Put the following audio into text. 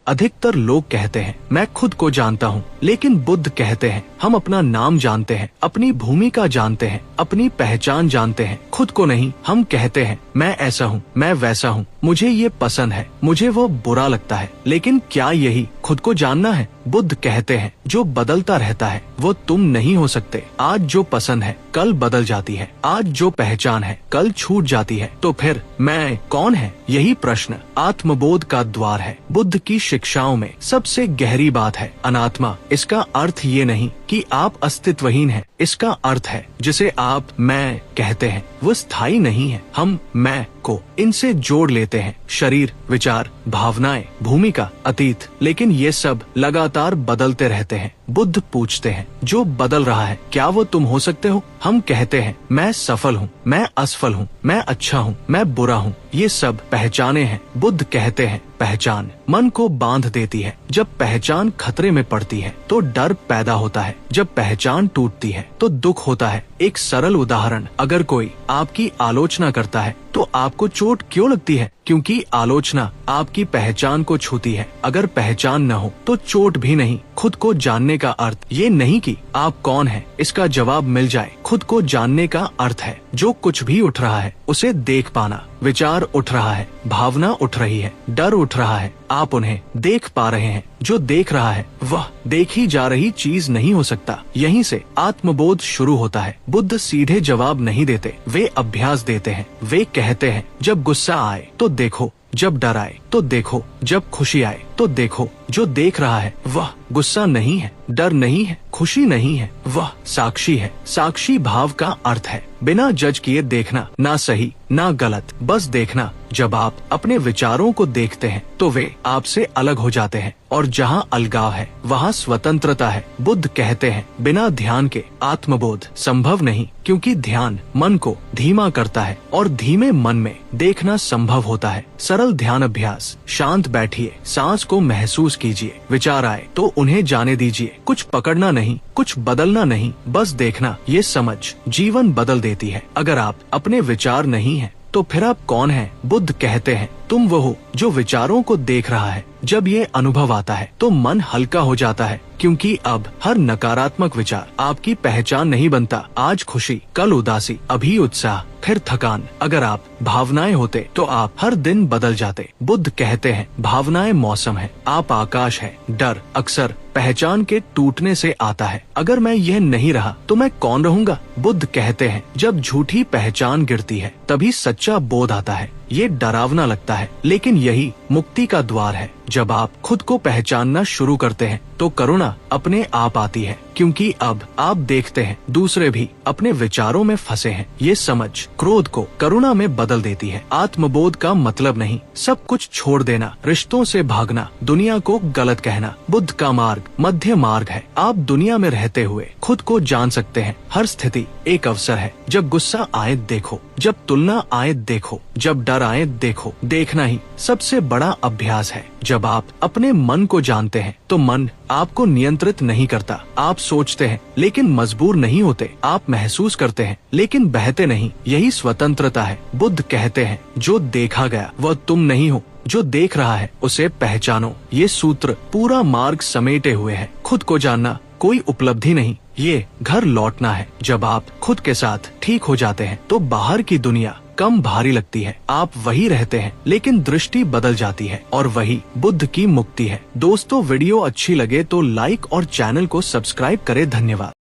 अधिकतर लोग कहते हैं मैं खुद को जानता हूँ, लेकिन बुद्ध कहते हैं हम अपना नाम जानते हैं, अपनी भूमिका जानते हैं, अपनी पहचान जानते हैं, खुद को नहीं। हम कहते हैं मैं ऐसा हूँ, मैं वैसा हूँ, मुझे ये पसंद है, मुझे वो बुरा लगता है, लेकिन क्या यही खुद को जानना है? बुद्ध कहते हैं जो बदलता रहता है वो तुम नहीं हो सकते। आज जो पसंद है कल बदल जाती है, आज जो पहचान है कल छूट जाती है। तो फिर मैं कौन है? यही प्रश्न आत्मबोध का द्वार है। बुद्ध की शिक्षाओं में सबसे गहरी बात है अनात्मा। इसका अर्थ ये नहीं कि आप अस्तित्वहीन हैं, इसका अर्थ है जिसे आप मैं कहते हैं वो स्थायी नहीं है। हम मैं को इनसे जोड़ लेते हैं, शरीर, विचार, भावनाएं, भूमिका, अतीत, लेकिन ये सब लगातार बदलते रहते हैं। बुद्ध पूछते हैं जो बदल रहा है क्या वो तुम हो सकते हो? हम कहते हैं मैं सफल हूँ, मैं असफल हूँ, मैं अच्छा हूँ, मैं बुरा हूँ, ये सब पहचाने हैं। बुद्ध कहते हैं पहचान मन को बांध देती है। जब पहचान खतरे में पड़ती है तो डर पैदा होता है, जब पहचान टूटती है तो दुख होता है। एक सरल उदाहरण, अगर कोई आपकी आलोचना करता है तो आपको चोट क्यों लगती है? क्योंकि आलोचना आपकी पहचान को छूती है। अगर पहचान न हो तो चोट भी नहीं। खुद को जानने का अर्थ ये नहीं कि आप कौन हैं इसका जवाब मिल जाए। खुद को जानने का अर्थ है जो कुछ भी उठ रहा है उसे देख पाना। विचार उठ रहा है, भावना उठ रही है, डर उठ रहा है, आप उन्हें देख पा रहे हैं। जो देख रहा है वह देखी जा रही चीज नहीं हो सकता। यहीं से आत्मबोध शुरू होता है। बुद्ध सीधे जवाब नहीं देते, वे अभ्यास देते हैं। वे कहते हैं जब गुस्सा आए तो देखो, जब डर आए तो देखो, जब खुशी आए तो देखो। जो देख रहा है वह गुस्सा नहीं है, डर नहीं है, खुशी नहीं है, वह साक्षी है। साक्षी भाव का अर्थ है बिना जज किए देखना, ना सही ना गलत, बस देखना। जब आप अपने विचारों को देखते हैं तो वे आपसे अलग हो जाते हैं, और जहाँ अलगाव है वहाँ स्वतंत्रता है। बुद्ध कहते हैं बिना ध्यान के आत्मबोध संभव नहीं, क्योंकि ध्यान मन को धीमा करता है और धीमे मन में देखना संभव होता है। सरल ध्यान अभ्यास, शांत बैठिए, सांस को महसूस कीजिए, विचार आए तो उन्हें जाने दीजिए। कुछ पकड़ना नहीं, कुछ बदलना नहीं, बस देखना। ये समझ जीवन बदल देती है। अगर आप अपने विचार नहीं हैं तो फिर आप कौन हैं? बुद्ध कहते हैं तुम वो हो जो विचारों को देख रहा है। जब ये अनुभव आता है तो मन हल्का हो जाता है, क्योंकि अब हर नकारात्मक विचार आपकी पहचान नहीं बनता। आज खुशी, कल उदासी, अभी उत्साह, फिर थकान। अगर आप भावनाएं होते तो आप हर दिन बदल जाते। बुद्ध कहते हैं भावनाएं मौसम है, आप आकाश है। डर अक्सर पहचान के टूटने से आता है। अगर मैं यह नहीं रहा तो मैं कौन रहूंगा? बुद्ध कहते हैं जब झूठी पहचान गिरती है तभी सच्चा बोध आता है। ये डरावना लगता है, लेकिन यही मुक्ति का द्वार है। जब आप खुद को पहचानना शुरू करते हैं तो करुणा अपने आप आती है, क्योंकि अब आप देखते हैं दूसरे भी अपने विचारों में फंसे हैं। ये समझ क्रोध को करुणा में बदल देती है। आत्मबोध का मतलब नहीं सब कुछ छोड़ देना, रिश्तों से भागना, दुनिया को गलत कहना। बुद्ध का मार्ग मध्य मार्ग है। आप दुनिया में रहते हुए खुद को जान सकते हैं। हर स्थिति एक अवसर है। जब गुस्सा आए देखो, जब तुलना आए देखो, जब डर आए देखो। देखना ही सबसे बड़ा अभ्यास है। जब आप अपने मन को जानते हैं तो मन आपको नियंत्रित नहीं करता। आप सोचते हैं लेकिन मजबूर नहीं होते। आप महसूस करते हैं लेकिन बहते नहीं। यही स्वतंत्रता है। बुद्ध कहते हैं जो देखा गया वह तुम नहीं हो, जो देख रहा है उसे पहचानो। ये सूत्र पूरा मार्ग समेटे हुए है। खुद को जानना कोई उपलब्धि नहीं, ये घर लौटना है। जब आप खुद के साथ ठीक हो जाते हैं तो बाहर की दुनिया कम भारी लगती है। आप वही रहते हैं लेकिन दृष्टि बदल जाती है, और वही बुद्ध की मुक्ति है। दोस्तों, वीडियो अच्छी लगे तो लाइक और चैनल को सब्सक्राइब करें। धन्यवाद।